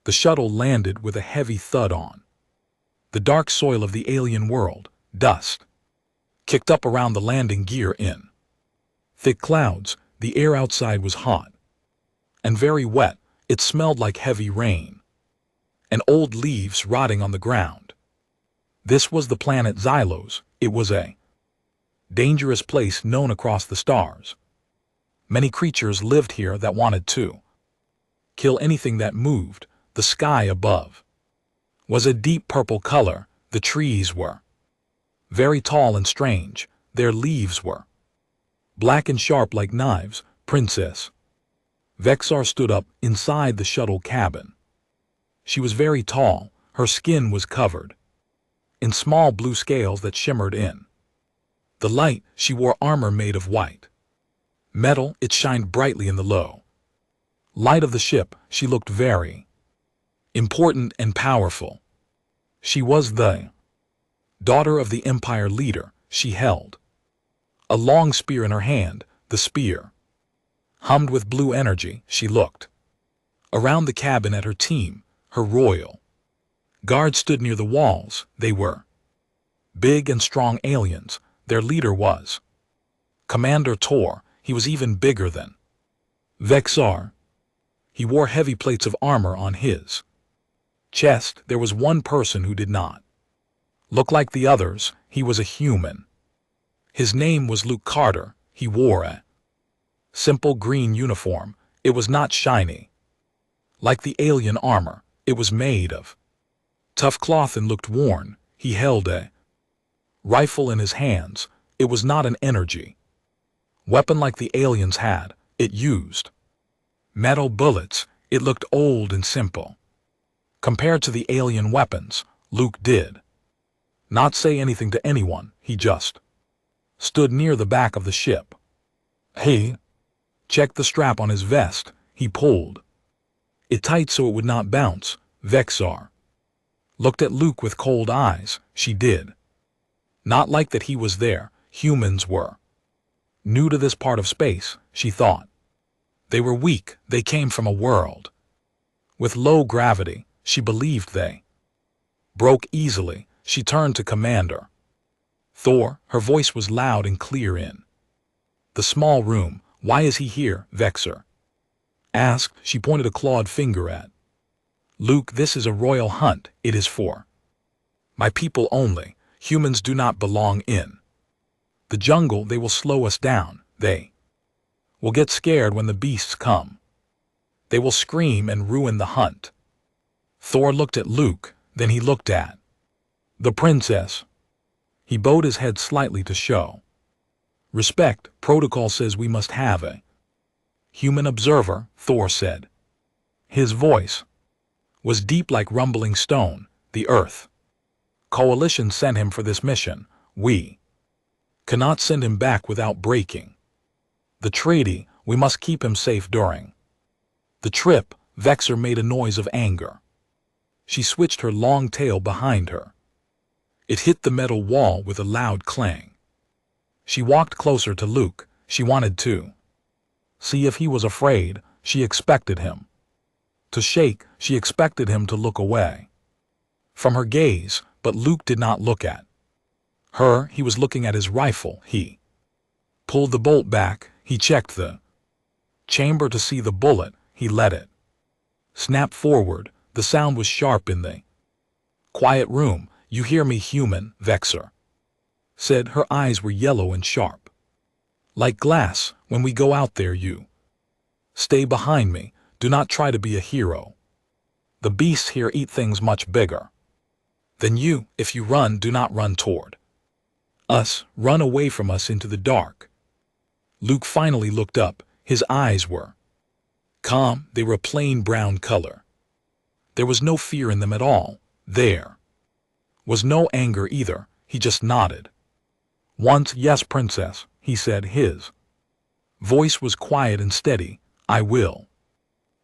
The shuttle landed with a heavy thud on. The dark soil of the alien world, dust, kicked up around the landing gear in thick clouds. The air outside was hot and very wet. It smelled like heavy rain and old leaves rotting on the ground. This was the planet Xylos. It was a dangerous place known across the stars. Many creatures lived here that wanted to kill anything that moved. The sky above was a deep purple color. The trees were very tall and strange. Their leaves were black and sharp like knives. Princess Vexar stood up inside the shuttle cabin. She was very tall. Her skin was covered in small blue scales that shimmered in the light. She wore armor made of white metal. It shined brightly in the low light of the ship. She looked very important and powerful. She was the daughter of the Empire leader. She held a long spear in her hand. The spear hummed with blue energy. She looked around the cabin at her team. Her royal guards stood near the walls. They were big and strong aliens. Their leader was Commander Tor. He was even bigger than Vexar. He wore heavy plates of armor on his chest. There was one person who did not look like the others. He was a human. His name was Luke Carter. He wore a simple green uniform. It was not shiny like the alien armor. It was made of tough cloth and looked worn. He held a rifle in his hands. It was not an energy weapon like the aliens had. It used metal bullets. It looked old and simple compared to the alien weapons. Luke did not say anything to anyone. He just stood near the back of the ship. He checked the strap on his vest. He pulled it tight so it would not bounce. Vexar looked at Luke with cold eyes. She did not like that he was there. Humans were new to this part of space, she thought. They were weak. They came from a world with low gravity. She believed they broke easily. She turned to Commander Thor. Her voice was loud and clear in the small room. Why is he here? Vexar asked. She pointed a clawed finger at Luke. This is a royal hunt. It is for my people only. Humans do not belong in the jungle. They will slow us down. They will get scared when the beasts come. They will scream and ruin the hunt. Thor looked at Luke, then he looked at the princess. He bowed his head slightly to show respect. Protocol says we must have a human observer, Thor said. His voice was deep like rumbling stone. The Earth Coalition sent him for this mission. We cannot send him back without breaking the treaty. We must keep him safe during the trip. Vexar made a noise of anger. She switched her long tail behind her. It hit the metal wall with a loud clang. She walked closer to Luke. She wanted to see if he was afraid. She expected him to shake. She expected him to look away from her gaze, but Luke did not look at her. He was looking at his rifle. He pulled the bolt back. He checked the chamber to see the bullet. He let it snap forward. The sound was sharp in the quiet room. You hear me, human? Vexar said. Her eyes were yellow and sharp like glass. When we go out there, you stay behind me. Do not try to be a hero. The beasts here eat things much bigger than you. If you run, do not run toward us. Run away from us into the dark. Luke finally looked up. His eyes were calm. They were a plain brown color. There was no fear in them at all. There was no anger either. He just nodded once. Yes, princess, he said. His voice was quiet and steady. I will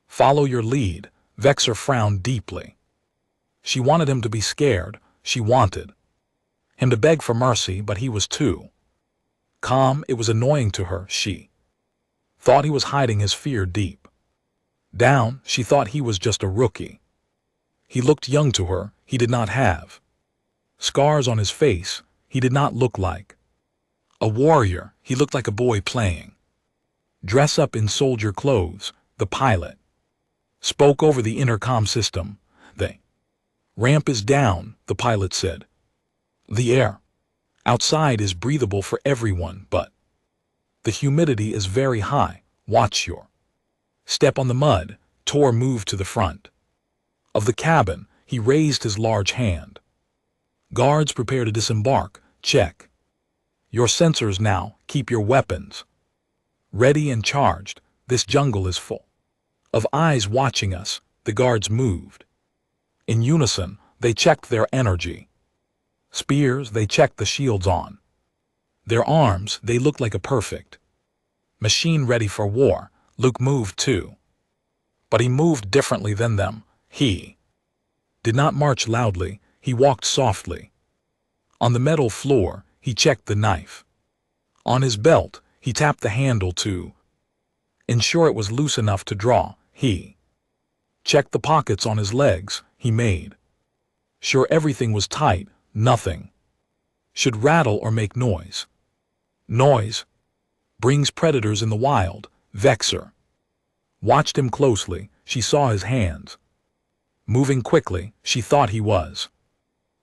follow your lead. Vexar frowned deeply. She wanted him to be scared. She wanted him to beg for mercy, but he was too calm. It was annoying to her. She thought he was hiding his fear deep down. She thought he was just a rookie. He looked young to her. He did not have scars on his face. He did not look like a warrior. He looked like a boy playing dress up in soldier clothes. The pilot spoke over the intercom system. The ramp is down, the pilot said. The air outside is breathable for everyone, but the humidity is very high. Watch your step on the mud. Tor moved to the front of the cabin. He raised his large hand. Guards, prepare to disembark. Check your sensors now. Keep your weapons ready and charged. This jungle is full of eyes watching us. The guards moved in unison. They checked their energy spears. They checked the shields on their arms. They looked like a perfect machine ready for war. Luke moved too, but he moved differently than them. He did not march loudly. He walked softly. On the metal floor, he checked the knife. On his belt, he tapped the handle to ensure it was loose enough to draw. He checked the pockets on his legs. He made sure everything was tight. Nothing should rattle or make noise. Noise brings predators in the wild. Vexor watched him closely. She saw his hands moving quickly. She thought he was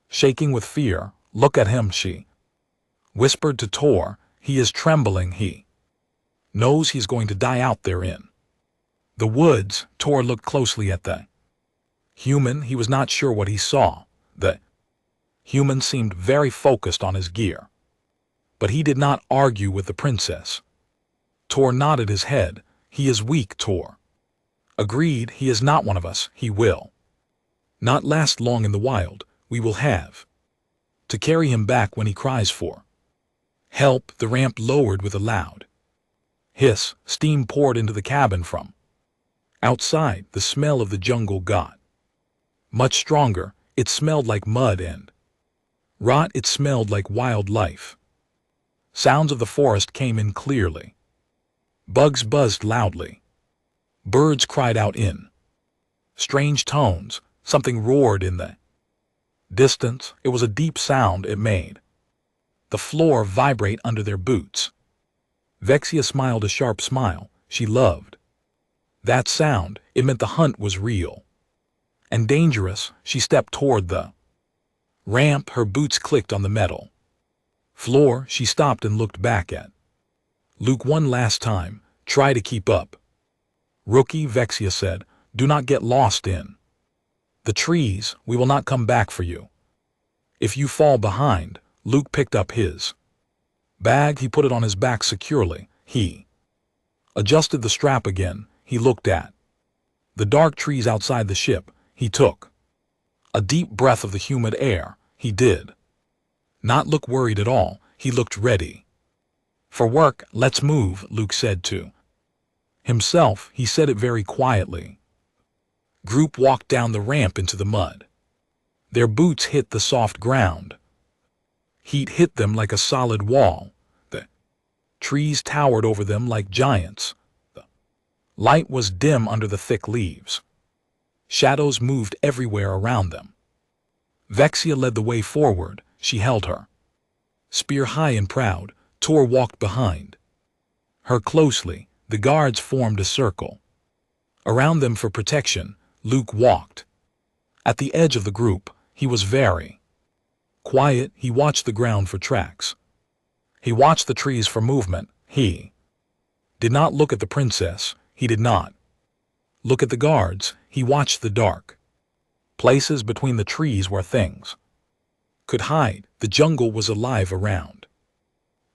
shaking with fear. Look at him, she whispered to Tor. He is trembling. He knows he's going to die out there in the woods. Tor looked closely at the human. He was not sure what he saw. The human seemed very focused on his gear, but he did not argue with the princess. Tor nodded his head. He is weak. Tor agreed. He is not one of us. He will not last long in the wild. We will have to carry him back when he cries for help. The ramp lowered with a loud hiss. Steam poured into the cabin from outside. The smell of the jungle got much stronger. It smelled like mud and rot. It smelled like wildlife. Sounds of the forest came in clearly. Bugs buzzed loudly. Birds cried out in strange tones. Something roared in the distance. It was a deep sound. It made the floor vibrate under their boots. Vexia smiled a sharp smile. She loved that sound. It meant the hunt was real and dangerous. She stepped toward the ramp. Her boots clicked on the metal floor. She stopped and looked back at Luke one last time. Try to keep up, rookie, Vexia said. Do not get lost in the trees. We will not come back for you if you fall behind. Luke picked up his bag. He put it on his back securely. He adjusted the strap again. He looked at the dark trees outside the ship. He took a deep breath of the humid air. He did not look worried at all. He looked ready for work. Let's move, Luke said to himself. He said it very quietly. Group walked down the ramp into the mud. Their boots hit the soft ground. Heat hit them like a solid wall. The trees towered over them like giants. The light was dim under the thick leaves. Shadows moved everywhere around them. Vexia led the way forward. She held her spear high and proud. Tor walked behind her closely. The guards formed a circle around them for protection. Luke walked at the edge of the group. He was very quiet. He watched the ground for tracks. He watched the trees for movement. He did not look at the princess. He did not look at the guards. He watched the dark places between the trees where things could hide. The jungle was alive around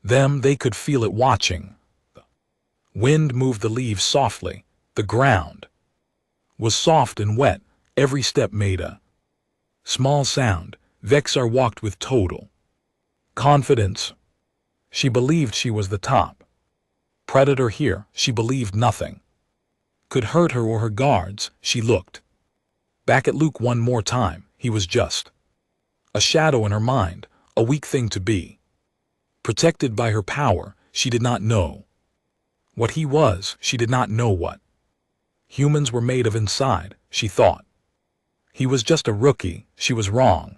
them. They could feel it watching. The wind moved the leaves softly. The ground was soft and wet. Every step made a small sound. Vexor walked with total confidence. She believed she was the top predator here. She believed nothing could hurt her or her guards. She looked back at Luke one more time. He was just a shadow in her mind, a weak thing to be protected by her power. She did not know what he was. She did not know what humans were made of inside. She thought He was just a rookie, she was wrong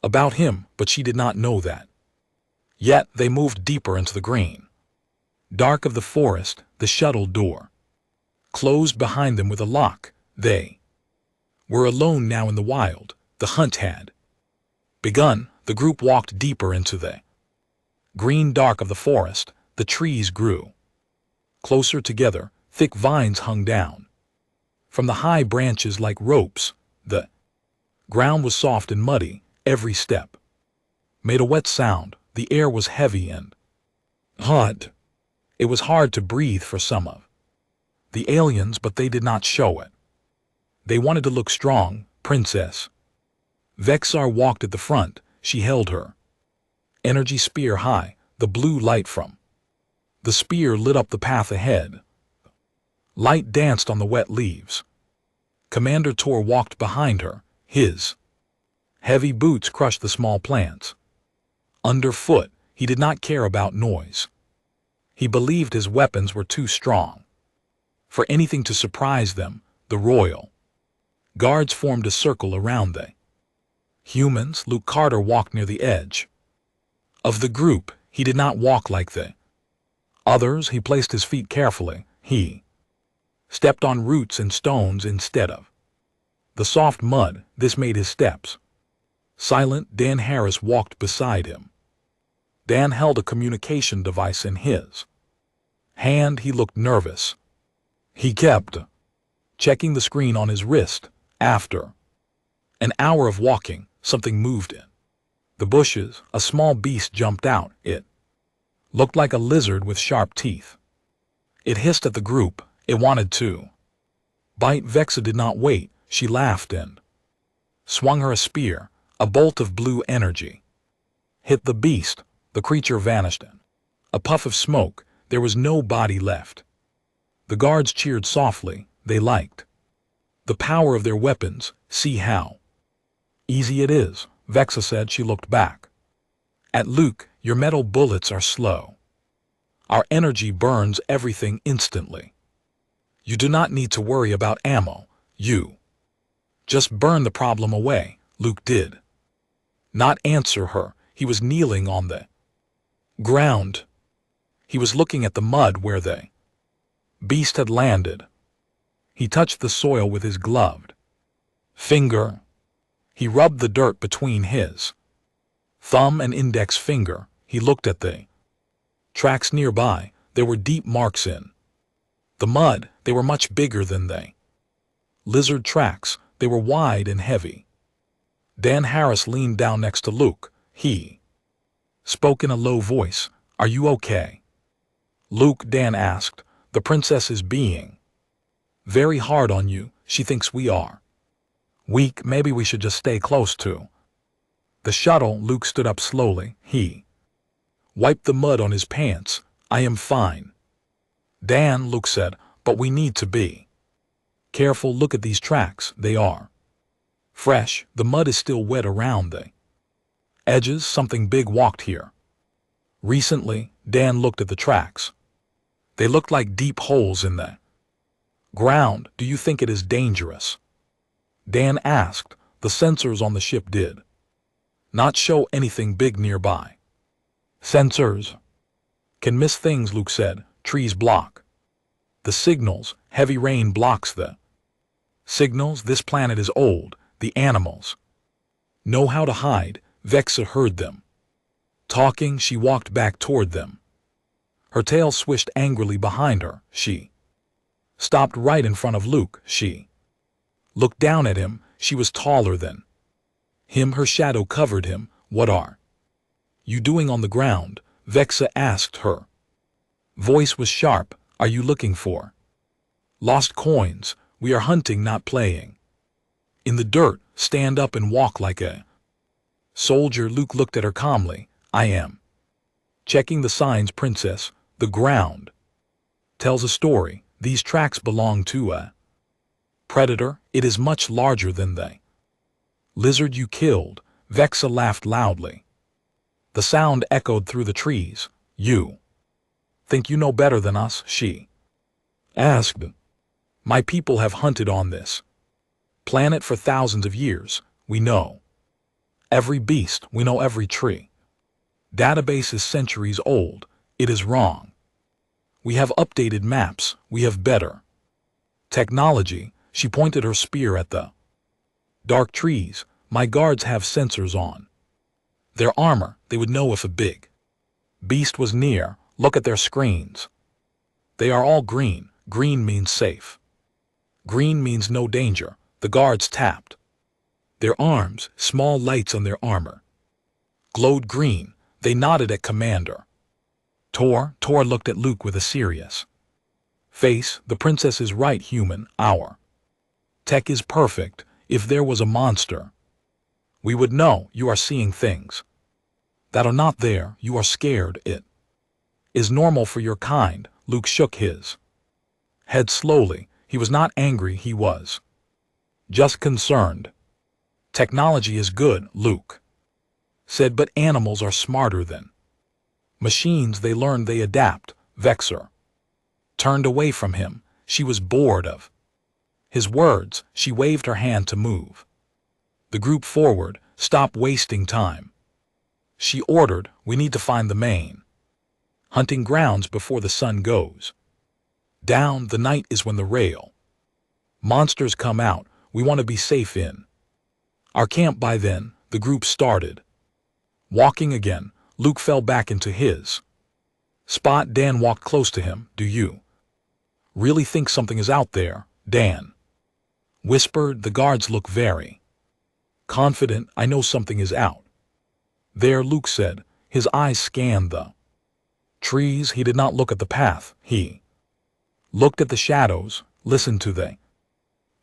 about him, but she did not know that. Yet they moved deeper into the green. Dark of the forest, the shuttle door closed behind them with a lock. They were alone now in the wild. The hunt had begun. The group walked deeper into the green dark of the forest. The trees grew closer together. Thick vines hung down from the high branches like ropes. The ground was soft and muddy. Every step made a wet sound. The air was heavy and hot. It was hard to breathe for some of the aliens, but they did not show it. They wanted to look strong. Princess Vexar walked at the front. She held her energy spear high. The blue light from the spear lit up the path ahead. Light danced on the wet leaves. Commander Tor walked behind her. His heavy boots crushed the small plants underfoot. He did not care about noise. He believed his weapons were too strong for anything to surprise them. The royal guards formed a circle around the humans. Luke Carter walked near the edge of the group. He did not walk like the others. He placed his feet carefully. He stepped on roots and stones instead of the soft mud. This made his steps silent. Dan Harris walked beside him. Dan held a communication device in his hand. He looked nervous. He kept checking the screen on his wrist. After an hour of walking, something moved in the bushes. A small beast jumped out. It looked like a lizard with sharp teeth. It hissed at the group. It wanted to bite. Vexa did not wait. She laughed and swung her a spear. A bolt of blue energy hit the beast. The creature vanished in a puff of smoke. There was no body left. The guards cheered softly. They liked the power of their weapons. See how easy it is, Vexa said. She looked back at Luke. Your metal bullets are slow. Our energy burns everything instantly. You do not need to worry about ammo. You just burn the problem away. Luke did not answer her. He was kneeling on the ground. He was looking at the mud where the beast had landed. He touched the soil with his gloved finger. He rubbed the dirt between his thumb and index finger. He looked at the tracks nearby. There were deep marks in the mud. They were much bigger than the lizard tracks. They were wide and heavy. Dan Harris leaned down next to Luke. He spoke in a low voice. Are you okay? Luke, Dan asked. The princess is being very hard on you. She thinks we are weak. Maybe we should just stay close to the shuttle. Luke stood up slowly. He wiped the mud on his pants. I am fine, Dan, Luke said, but we need to be careful. Look at these tracks. They are fresh. The mud is still wet around the edges. Something big walked here recently. Dan looked at the tracks. They looked like deep holes in the ground. Do you think it is dangerous? Dan asked. The sensors on the ship did not show anything big nearby. Sensors can miss things, Luke said. Trees block the signals. Heavy rain blocks the signals. This planet is old. The animals know how to hide. Vexa heard them talking. She walked back toward them. Her tail swished angrily behind her. She stopped right in front of Luke. She looked down at him. She was taller than him. Her shadow covered him. What are you doing on the ground? Vexa asked. Her voice was sharp. Are you looking for lost coins? We are hunting, not playing in the dirt. Stand up and walk like a soldier. Luke looked at her calmly. I am checking the signs, princess. The ground tells a story. These tracks belong to a predator. It is much larger than the lizard you killed. Vexa laughed loudly. The sound echoed through the trees. You think you know better than us? She asked. My people have hunted on this Planet for thousands of years, we know. Every beast, we know every tree. Database is centuries old, it is wrong. We have updated maps, we have better technology. She pointed her spear at the dark trees. My guards have sensors on their armor, they would know if a big beast was near. Look at their screens. They are all green. Green means safe. Green means no danger. The guards tapped their arms. Small lights on their armor glowed green. They nodded at Commander Tor. Tor looked at Luke with a serious face. The princess is right, human. Our tech is perfect. If there was a monster, we would know. You are seeing things that are not there. You are scared. It is normal for your kind. Luke shook his head slowly. He was not angry, he was just concerned. Technology is good, Luke said, but animals are smarter than machines. They learn, they adapt. Vexor turned away from him. She was bored of his words. She waved her hand to move the group forward. Stop wasting time, she ordered. We need to find the main hunting grounds before the sun goes down. The night is when the rail monsters come out. We want to be safe in our camp by then. The group started walking again. Luke fell back into his spot. Dan walked close to him. Do you really think something is out there? Dan whispered. The guards look very confident. I know something is out there, Luke said. His eyes scanned the trees. He did not look at the path. He looked at the shadows, listened to the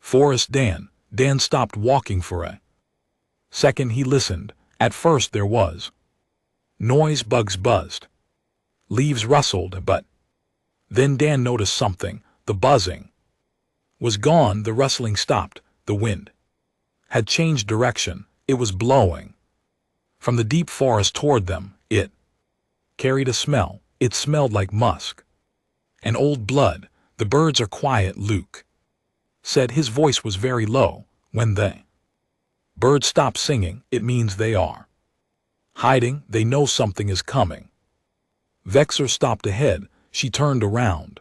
forest. Dan stopped walking for a second. He listened. At first there was noise. Bugs buzzed, leaves rustled, but then Dan noticed something. The buzzing was gone. The rustling stopped. The wind had changed direction. It was blowing from the deep forest toward them. It carried a smell. It smelled like musk and old blood. The birds are quiet, Luke said. His voice was very low. When the birds stop singing, it means they are hiding. They know something is coming. Vexor stopped ahead. She turned around.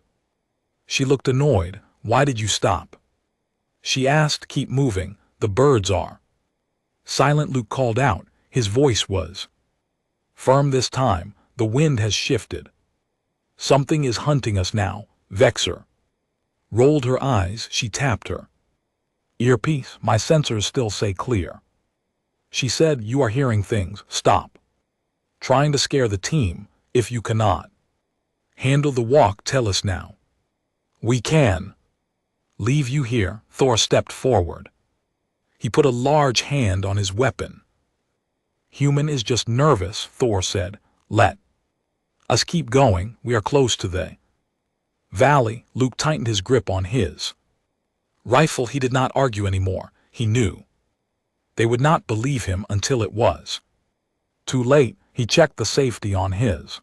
She looked annoyed. Why did you stop? She asked. Keep moving. The birds are silent, Luke called out. His voice was firm this time. The wind has shifted. Something is hunting us now. Vexor rolled her eyes. She tapped her earpiece. My sensors still say clear, she said. You are hearing things. Stop trying to scare the team. If you cannot handle the walk, tell us now. We can leave you here. Thor stepped forward. He put a large hand on his weapon. Human is just nervous, Thor said. Let us keep going. We are close to the valley. Luke tightened his grip on his rifle. He did not argue anymore. He knew they would not believe him until it was too late. He checked the safety on his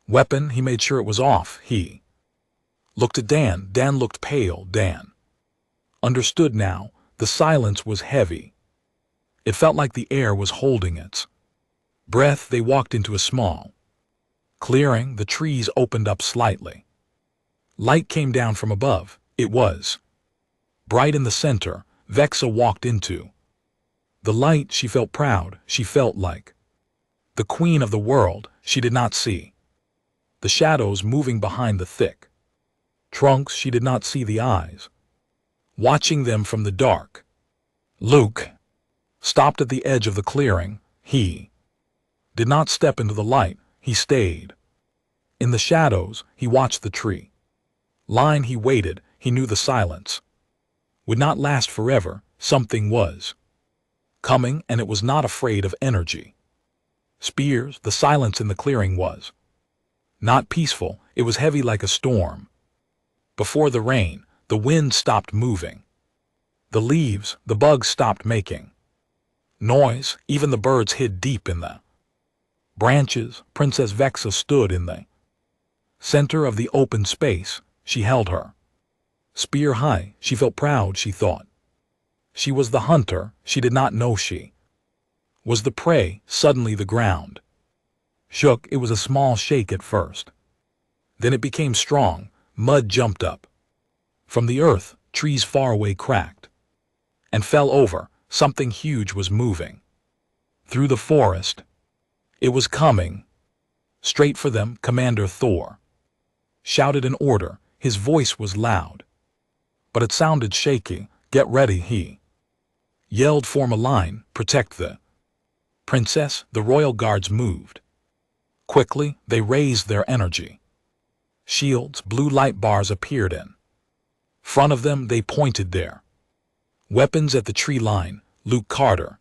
weapon. He made sure it was off. He looked at Dan. Dan looked pale. Dan understood now. The silence was heavy. It felt like the air was holding its breath. They walked into a small clearing. The trees opened up slightly. Light came down from above. It was bright in the center. Vexa walked into the light. She felt proud. She felt like the queen of the world. She did not see the shadows moving behind the thick trunks. She did not see the eyes watching them from the dark. Luke stopped at the edge of the clearing. He did not step into the light. He stayed in the shadows. He watched the tree line. He waited. He knew the silence would not last forever. Something was coming, and it was not afraid of energy spears. The silence in the clearing was not peaceful. It was heavy like a storm before the rain. The wind stopped moving. The leaves, the bugs stopped making noise. Even the birds hid deep in the branches. Princess Vexa stood in the center of the open space. She held her spear high. She felt proud, she thought. She was the hunter, she did not know she was the prey. Suddenly the ground shook. It was a small shake at first. Then it became strong. Mud jumped up from the earth, trees far away cracked and fell over. Something huge was moving through the forest. It was coming straight for them. Commander Thor shouted an order. His voice was loud, but it sounded shaky. Get ready, he yelled. Form a line, protect the princess. The royal guards moved quickly. They raised their energy shields. Blue light bars appeared in front of them. They pointed their weapons at the tree line. Luke Carter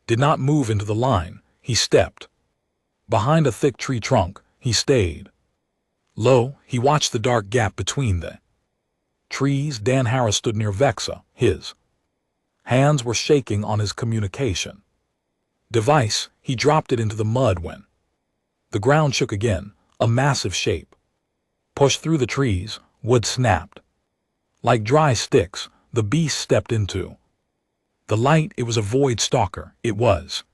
did not move into the line. He stepped behind a thick tree trunk. He stayed low. He watched the dark gap between the trees. Dan Harris stood near Vexa. His hands were shaking on his communication device. He dropped it into the mud when the ground shook again. A massive shape pushed through the trees. Wood snapped like dry sticks. The beast stepped into the light. It was a void stalker. It was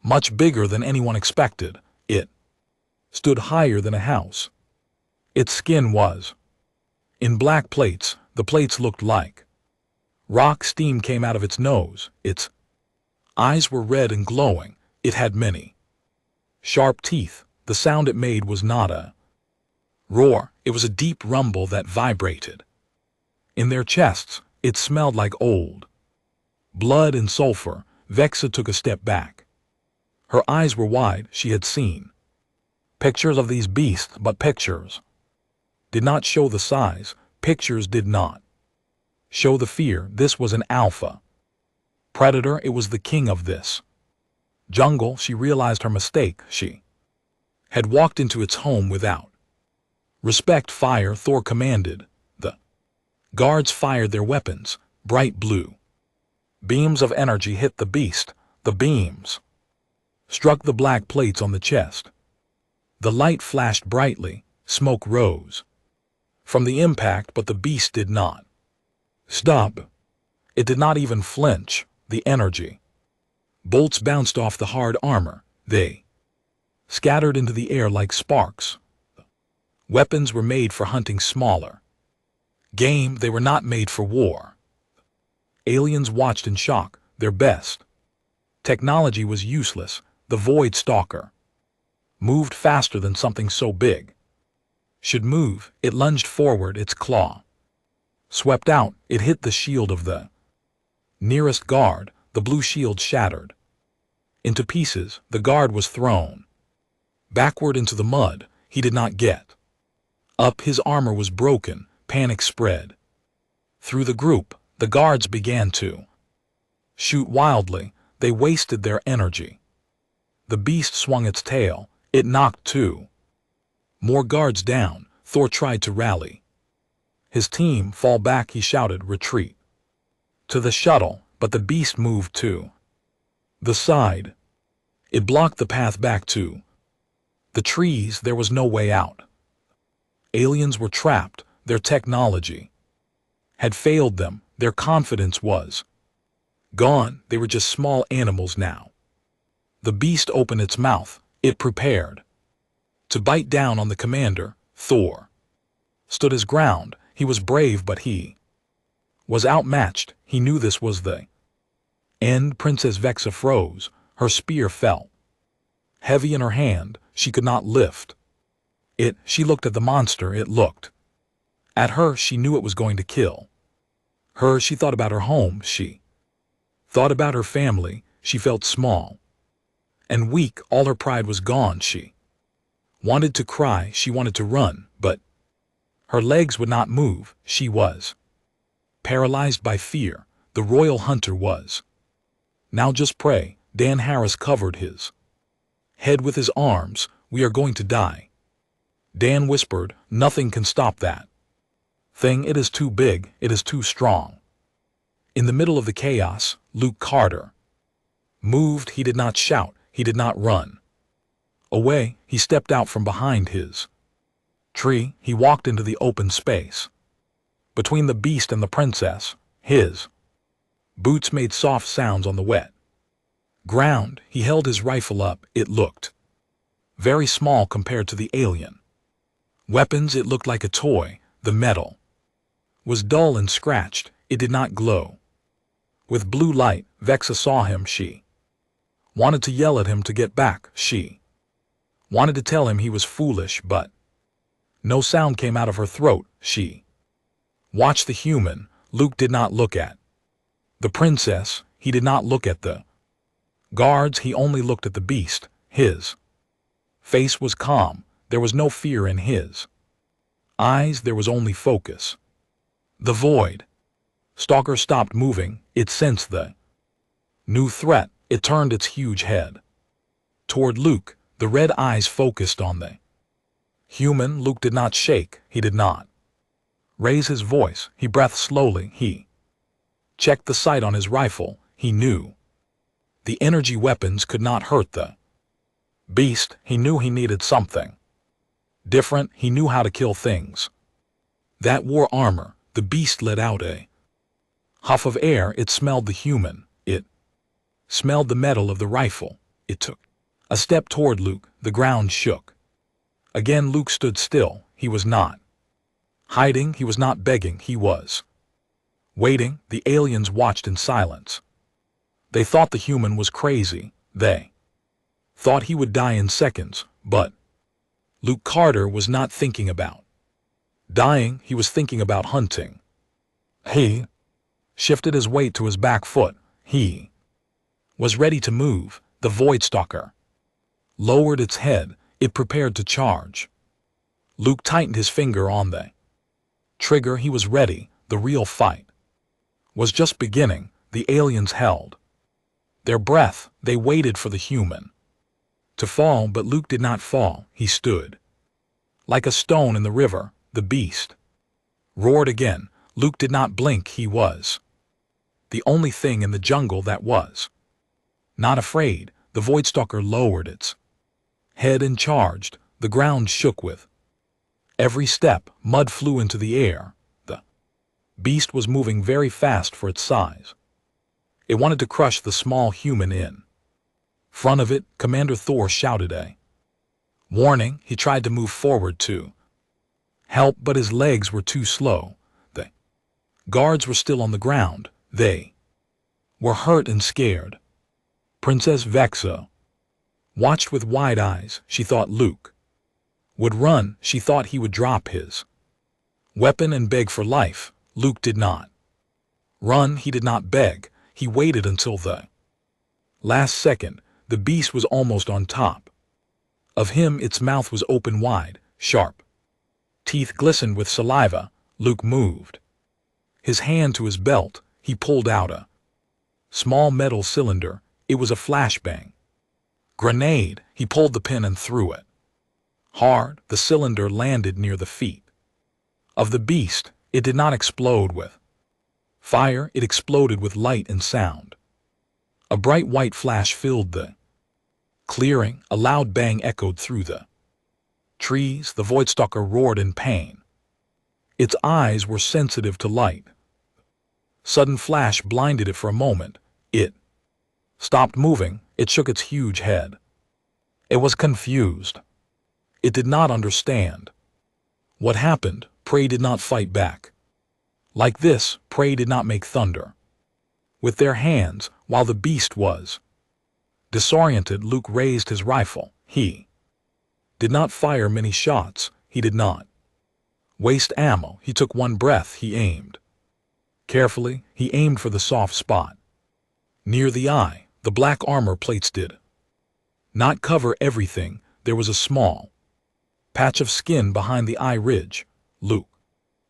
much bigger than anyone expected. It stood higher than a house. Its skin was in black plates. The plates looked like rock. Steam came out of its nose. Its eyes were red and glowing. It had many sharp teeth. The sound it made was not a roar. It was a deep rumble that vibrated in their chests. It smelled like old blood and sulfur. Vexa took a step back. Her eyes were wide. She had seen pictures of these beasts, but pictures did not show the size. Pictures did not show the fear. This was an alpha predator. It was the king of this jungle. She realized her mistake. She had walked into its home without respect. Fire, Thor commanded. The guards fired their weapons. Bright blue beams of energy hit the beast. The beams struck the black plates on the chest. The light flashed brightly. Smoke rose from the impact, but the beast did not stop. It did not even flinch. The energy bolts bounced off the hard armor. They scattered into the air like sparks. Weapons were made for hunting smaller game. They were not made for war. Aliens watched in shock. Their best technology was useless. The void stalker moved faster than something so big should move. It lunged forward. Its claw swept out. It hit the shield of the nearest guard. The blue shield shattered into pieces. The guard was thrown backward into the mud. He did not get up. His armor was broken. Panic spread through the group. The guards began to shoot wildly. They wasted their energy. The beast swung its tail. It knocked two more guards down. Thor tried to rally his team. Fall back, he shouted. Retreat to the shuttle. But the beast moved to the side. It blocked the path back to the trees. There was no way out. Aliens were trapped. Their technology had failed them. Their confidence was gone. They were just small animals now. The beast opened its mouth. It prepared to bite down on the commander. Thor stood his ground. He was brave, but he was outmatched. He knew this was the end. Princess Vexa froze. Her spear fell heavy in her hand. She could not lift it. She looked at the monster. It looked at her. She knew it was going to kill her. She thought about her home. She thought about her family. She felt small and weak. All her pride was gone. She wanted to cry. She wanted to run, but her legs would not move. She was paralyzed by fear. The royal hunter was now just prey. Dan Harris covered his head with his arms. We are going to die. Dan whispered, nothing can stop that thing. It is too big. It is too strong. In the middle of the chaos, Luke Carter moved. He did not shout. He did not run away. He stepped out from behind his tree. He walked into the open space between the beast and the princess. His Boots made soft sounds on the wet ground. He held his rifle up. It looked very small compared to the alien weapons. It looked like a toy. The metal was dull and scratched. It did not glow with blue light. Vexa saw him. She wanted to yell at him to get back. She wanted to tell him he was foolish, but no sound came out of her throat. She watched the human. Luke did not look at the princess. He did not look at the guards. He only looked at the beast. His face was calm. There was no fear in his eyes. There was only focus. The void stalker stopped moving. It sensed the new threat. It turned its huge head toward Luke. The red eyes focused on the human. Luke did not shake. He did not raise his voice. He breathed slowly. He checked the sight on his rifle. He knew the energy weapons could not hurt the beast. He knew he needed something different. He knew how to kill things that wore armor. The beast let out a huff of air. It smelled the human. It smelled the metal of the rifle. It took a step toward Luke. The ground shook. Again Luke stood still. He was not hiding. He was not begging. He was waiting. The aliens watched in silence. They thought the human was crazy. They thought he would die in seconds, but Luke Carter was not thinking about dying. He was thinking about hunting. He shifted his weight to his back foot. He was ready to move. The Void Stalker lowered its head. It prepared to charge. Luke tightened his finger on the trigger. He was ready. The real fight was just beginning. The aliens held their breath. They waited for the human to fall, but Luke did not fall. He stood like a stone in the river. The beast roared again. Luke did not blink. He was the only thing in the jungle that was not afraid. The Voidstalker lowered its head and charged. The ground shook with every step. Mud flew into the air. The beast was moving very fast for its size. It wanted to crush the small human in front of it. Commander Thor shouted a warning. He tried to move forward to help, but his legs were too slow. The guards were still on the ground. They were hurt and scared. Princess Vexa watched with wide eyes. She thought Luke would run. She thought he would drop his weapon and beg for life. Luke did not run. He did not beg. He waited until the last second. The beast was almost on top of him. Its mouth was open wide. Sharp teeth glistened with saliva. Luke moved his hand to his belt. He pulled out a small metal cylinder. It was a flashbang grenade. He pulled the pin and threw it hard. The cylinder landed near the feet of the beast. It did not explode with fire. It exploded with light and sound. A bright white flash filled the clearing. A loud bang echoed through the trees. The Voidstalker roared in pain. Its eyes were sensitive to light. Sudden flash blinded it for a moment. It stopped moving. It shook its huge head. It was confused. It did not understand what happened. Prey did not fight back like this. Prey did not make thunder with their hands. While the beast was disoriented, Luke raised his rifle. He did not fire many shots. He did not waste ammo. He took one breath. He aimed carefully. He aimed for the soft spot near the eye. The black armor plates did not cover everything. There was a small patch of skin behind the eye ridge. Luke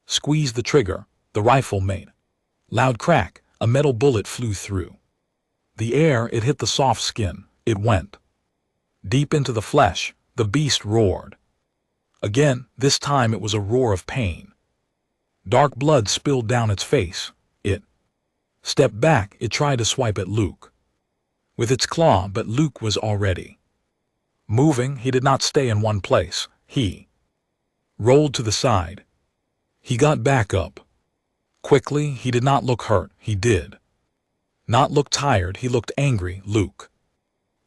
squeezed the trigger. The rifle made loud crack. A metal bullet flew through the air. It hit the soft skin. It went deep into the flesh. The beast roared again. This time it was a roar of pain. Dark blood spilled down its face. It stepped back. It tried to swipe at Luke with its claw, but Luke was already moving. He did not stay in one place. He rolled to the side. He got back up quickly. He did not look hurt. He did Not looked tired, he looked angry. Luke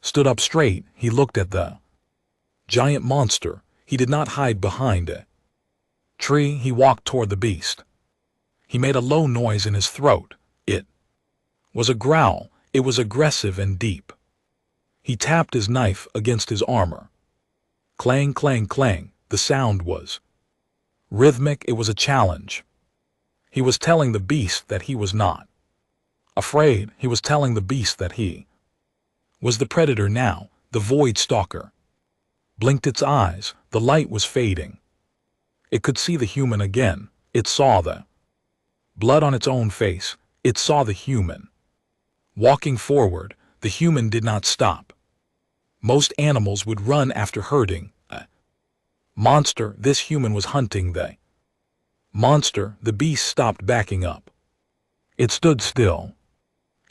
stood up straight. He looked at the giant monster. He did not hide behind a tree. He walked toward the beast. He made a low noise in his throat. It was a growl. It was aggressive and deep. He tapped his knife against his armor. Clang, clang, clang. The sound was rhythmic. It was a challenge. He was telling the beast that he was not afraid. He was telling the beast that he was the predator now. The Void Stalker blinked its eyes. The light was fading. It could see the human again. It saw the blood on its own face. It saw the human walking forward. The human did not stop. Most animals would run after herding a monster. This human was hunting the monster. The beast stopped backing up. It stood still.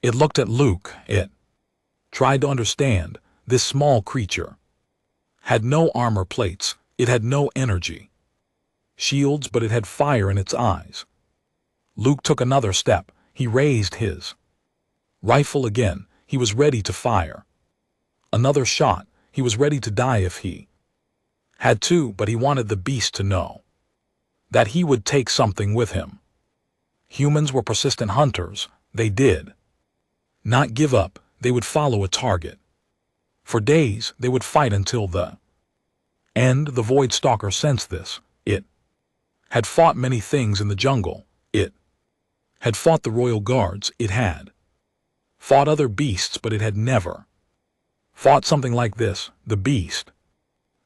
It looked at Luke. It tried to understand. This small creature had no armor plates. It had no energy shields, but it had fire in its eyes. Luke took another step. He raised his rifle again. He was ready to fire. Another shot. He was ready to die if he had to, but he wanted the beast to know that he would take something with him. Humans were persistent hunters. They did not give up. They would follow a target. For days, they would fight until the end. The Void Stalker sensed this. It had fought many things in the jungle. It had fought the royal guards. It had fought other beasts, but it had never fought something like this. The beast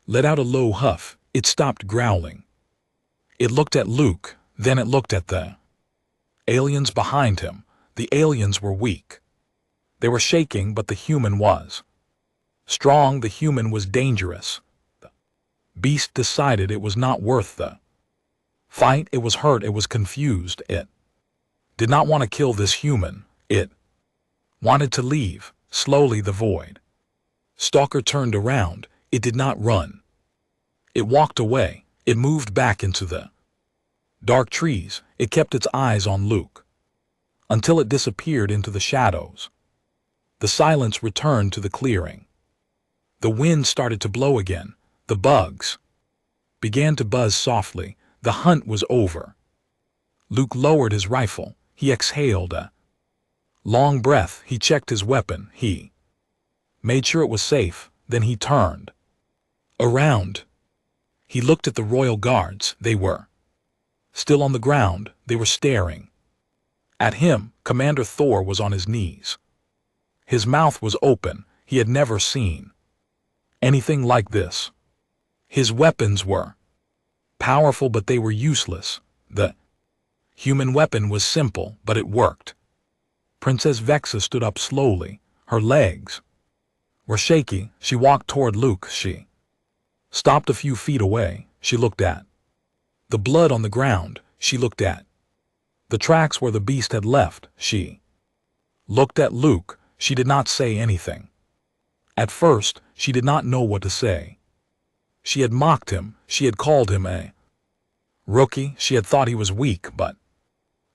let out a low huff. It stopped growling. It looked at Luke, then it looked at the aliens behind him. The aliens were weak. They were shaking, but the human was strong. The human was dangerous. The beast decided it was not worth the fight. It was hurt. It was confused. It did not want to kill this human. It wanted to leave. Slowly the Void Stalker turned around. It did not run. It walked away. It moved back into the dark trees. It kept its eyes on Luke until it disappeared into the shadows. The silence returned to the clearing. The wind started to blow again. The bugs began to buzz softly. The hunt was over. Luke lowered his rifle. He exhaled a long breath. He checked his weapon. He made sure it was safe. Then he turned around. He looked at the royal guards. They were still on the ground. They were staring at him. Commander Thor was on his knees. His mouth was open. He had never seen anything like this. His weapons were powerful, but they were useless. The human weapon was simple, but it worked. Princess Vexa stood up slowly. Her legs were shaky. She walked toward Luke. She stopped a few feet away. She looked at the blood on the ground. She looked at the tracks where the beast had left. She looked at Luke. She did not say anything. At first, she did not know what to say. She had mocked him. She had called him a rookie. She had thought he was weak, but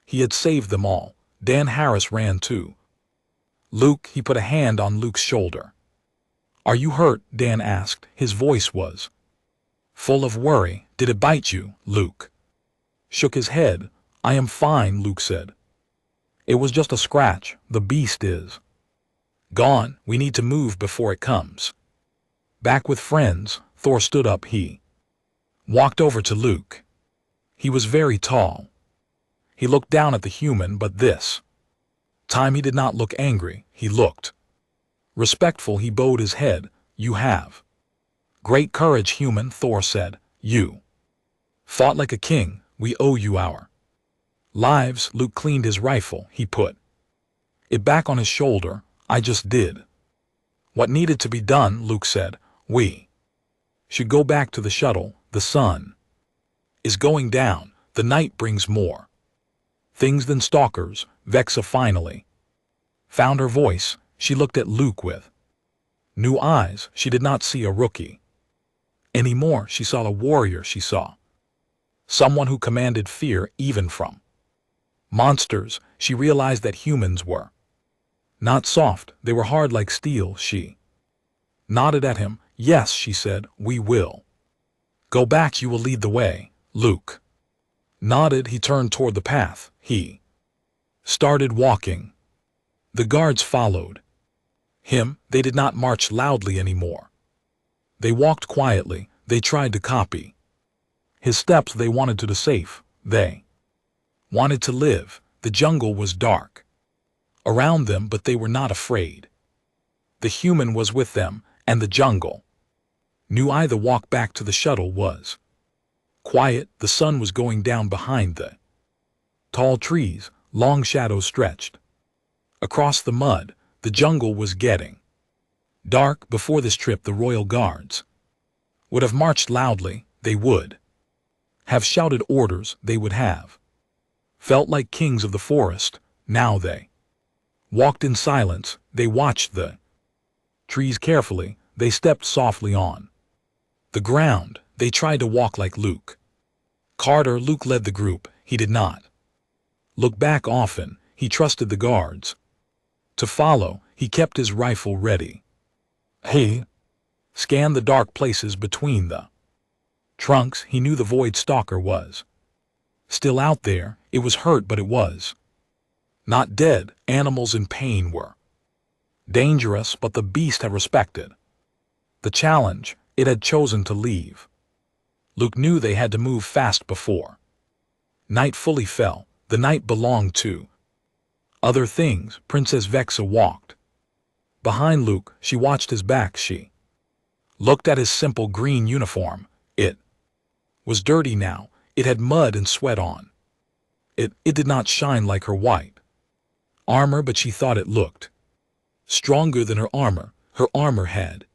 he had saved them all. Dan Harris ran too. Luke, he put a hand on Luke's shoulder. "Are you hurt?" Dan asked. His voice was full of worry. "Did it bite you?" Luke shook his head. "I am fine," Luke said. "It was just a scratch. The beast is gone. We need to move before it comes back with friends." Thor stood up. He walked over to Luke. He was very tall. He looked down at the human, but this time he did not look angry. He looked respectful. He bowed his head. "You have great courage, human," Thor said. "You fought like a king. We owe you our lives." Luke cleaned his rifle. He put it back on his shoulder. "I just did what needed to be done," Luke said. "We should go back to the shuttle. The sun is going down. The night brings more things than stalkers." Vexa finally found her voice. She looked at Luke with new eyes. She did not see a rookie anymore. She saw a warrior. She saw someone who commanded fear even from monsters. She realized that humans were Not soft, they were hard like steel. She nodded at him. Yes, she said, we will. Go back, you will lead the way. Luke nodded. He turned toward the path. He started walking. The guards followed him. They did not march loudly anymore. They walked quietly. They tried to copy his steps. They wanted to the safe. They wanted to live. The jungle was dark around them, but they were not afraid. The human was with them, and the jungle knew either walk back to the shuttle was quiet. The sun was going down behind the tall trees. Long shadows stretched across the mud. The jungle was getting dark. Before this trip, the royal guards would have marched loudly. They would have shouted orders. They would have felt like kings of the forest. Now they walked in silence. They watched the trees carefully. They stepped softly on the ground. They tried to walk like Luke Carter. Luke led the group. He did not look back often. He trusted the guards to follow. He kept his rifle ready. He scanned the dark places between the trunks. He knew the Void Stalker was still out there. It was hurt, but it was not dead. Animals in pain were dangerous, but the beast had respected the challenge. It had chosen to leave. Luke knew they had to move fast before night fully fell. The night belonged to other things. Princess Vexa walked behind Luke. She watched his back. She looked at his simple green uniform. It was dirty now. It had mud and sweat on it. It did not shine like her white armor, but she thought it looked stronger than her armor. Her armor had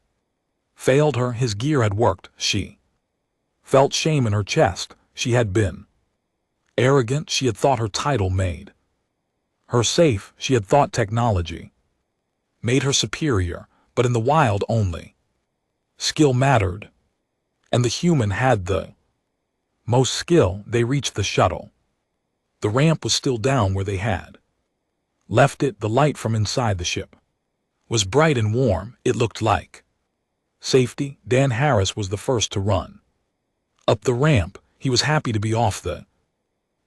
failed her. His gear had worked. She felt shame in her chest. She had been arrogant. She had thought her title made her safe. She had thought technology made her superior, but in the wild only skill mattered, and the human had the most skill. They reached the shuttle. The ramp was still down where they had left it. The light from inside the ship was bright and warm. It looked like safety. Dan Harris was the first to run up the ramp. He was happy to be off the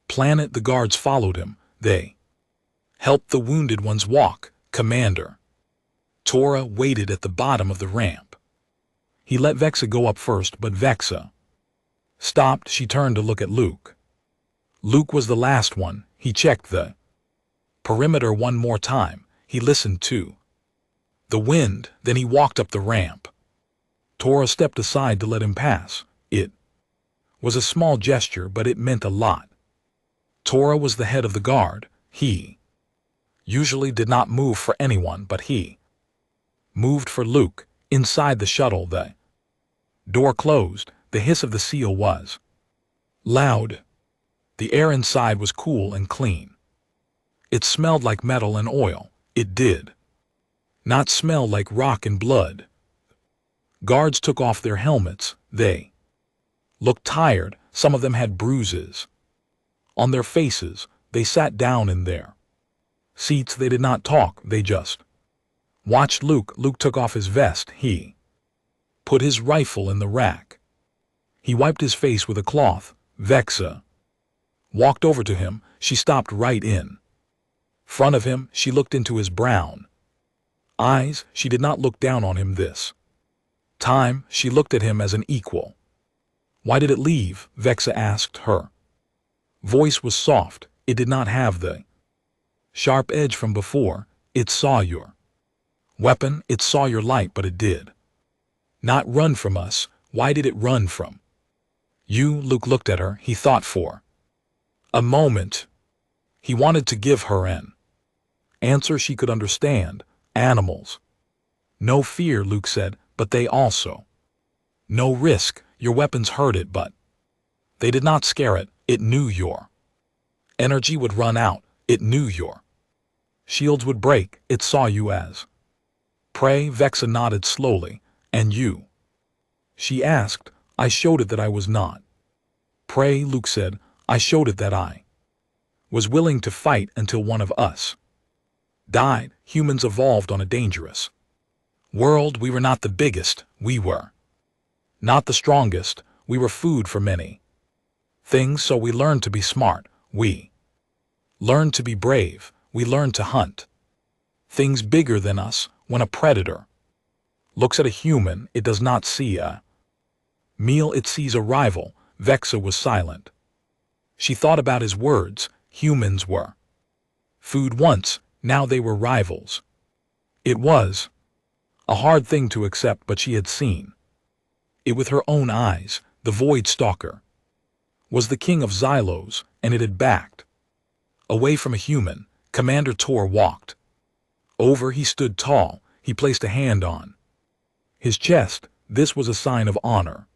planet. The guards followed him. They helped the wounded ones walk. Commander Tora waited at the bottom of the ramp. He let Vexa go up first, but Vexa stopped. She turned to look at Luke. Luke was the last one. He checked the perimeter one more time. He listened to the wind. Then he walked up the ramp. Tora stepped aside to let him pass. It was a small gesture, but it meant a lot. Tora was the head of the guard. He usually did not move for anyone, but he moved for Luke. Inside the shuttle, the door closed. The hiss of the seal was loud. The air inside was cool and clean. It smelled like metal and oil. It did not smell like rock and blood. Guards took off their helmets. They looked tired. Some of them had bruises on their faces. They sat down in their seats. They did not talk. They just watched Luke. Luke took off his vest. He put his rifle in the rack. He wiped his face with a cloth. Vexa walked over to him. She stopped right in front of him. She looked into his brown eyes. She did not look down on him this time. She looked at him as an equal. Why did it leave? Vexa asked. Her voice was soft. It did not have the sharp edge from before. It saw your weapon. It saw your light, but it did not run from us. Why did it run from you? Luke looked at her. He thought for a moment. He wanted to give her an answer she could understand. Animals no fear, Luke said, but they also no risk. Your weapons hurt it, but they did not scare it. It knew your energy would run out. It knew your shields would break. It saw you as prey. Vexa nodded slowly. And you? She asked. I showed it that I was not prey, Luke said. I showed it that I was willing to fight until one of us died, humans evolved on a dangerous world. We were not the biggest, we were not the strongest, we were food for many things, so we learned to be smart, we learned to be brave, we learned to hunt things bigger than us. When a predator looks at a human, it does not see a meal, it sees a rival. Vexa was silent. She thought about his words. Humans were food once, now they were rivals. It was a hard thing to accept, but she had seen it with her own eyes. The Void Stalker was the king of Xylos, and it had backed away from a human. Commander Tor walked over. He stood tall. He placed a hand on his chest. This was a sign of honor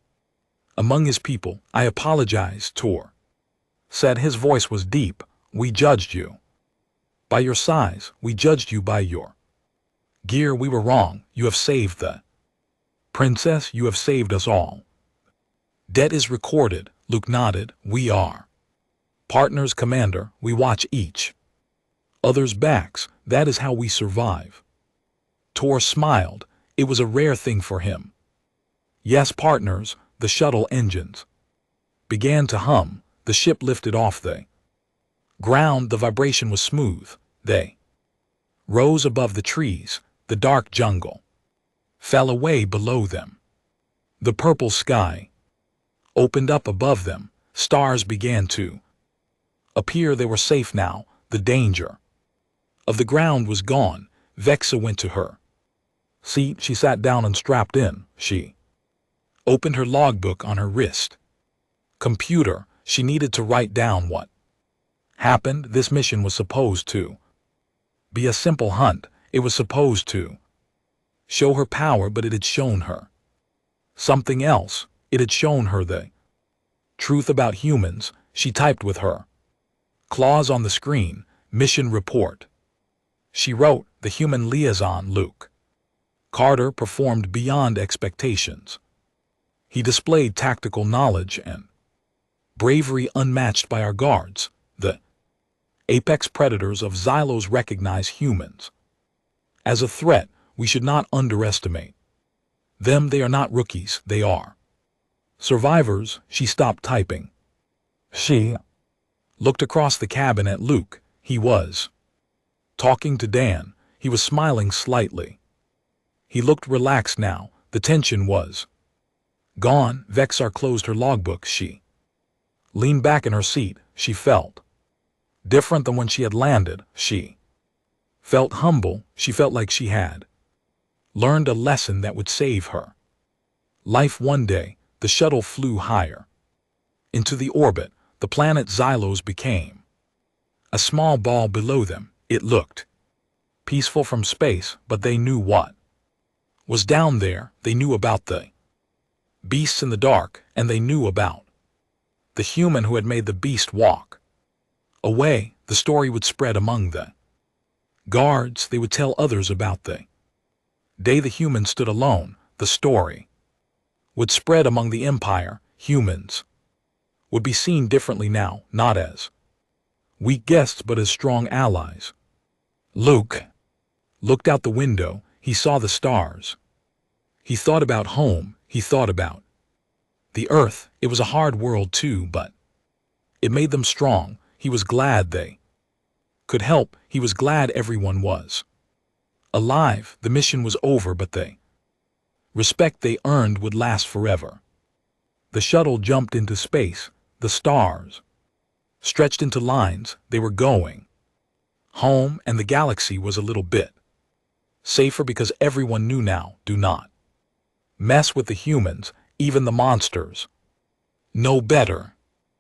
among his people. I apologize, Tor said. His voice was deep. We judged you by your size. We judged you by your gear. We were wrong. You have saved the princess. You have saved us all. Debt is recorded. Luke nodded. We are partners, Commander. We watch each other's backs. That is how we survive. Tor smiled. It was a rare thing for him. Yes, partners. The shuttle engines began to hum. The ship lifted off the ground. The vibration was smooth. They rose above the trees. The dark jungle fell away below them. The purple sky opened up above them. Stars began to appear. They were safe now. The danger of the ground was gone. Vexa went to her seat. She sat down and strapped in. She opened her logbook on her wrist computer. She needed to write down what happened. This mission was supposed to be a simple hunt. It was supposed to show her power, but it had shown her something else. It had shown her the truth about humans. She typed with her claws on the screen. Mission report. She wrote, the human liaison Luke Carter performed beyond expectations. He displayed tactical knowledge and bravery unmatched by our guards. The apex predators of Xylos recognize humans as a threat. We should not underestimate them. They are not rookies. They are survivors. She stopped typing. She looked across the cabin at Luke. He was talking to Dan. He was smiling slightly. He looked relaxed now. The tension was gone. Vexar closed her logbook. She leaned back in her seat. She felt different than when she had landed. She felt humble. She felt like she had learned a lesson that would save her life one day. The shuttle flew higher into the orbit. The planet Xylos became a small ball below them. It looked peaceful from space, but they knew what was down there. They knew about the beasts in the dark, and they knew about the human who had made the beast walk away. The story would spread among the guards. They would tell others about the day the human stood alone. The story would spread among the Empire. Humans would be seen differently now, not as weak guests, but as strong allies. Luke looked out the window. He saw the stars. He thought about home. He thought about the Earth. It was a hard world too, but it made them strong. He was glad they could help. He was glad everyone was alive. The mission was over, but the respect they earned would last forever. The shuttle jumped into space. The stars stretched into lines. They were going home, and the galaxy was a little bit safer because everyone knew now, do not mess with the humans. Even the monsters know better.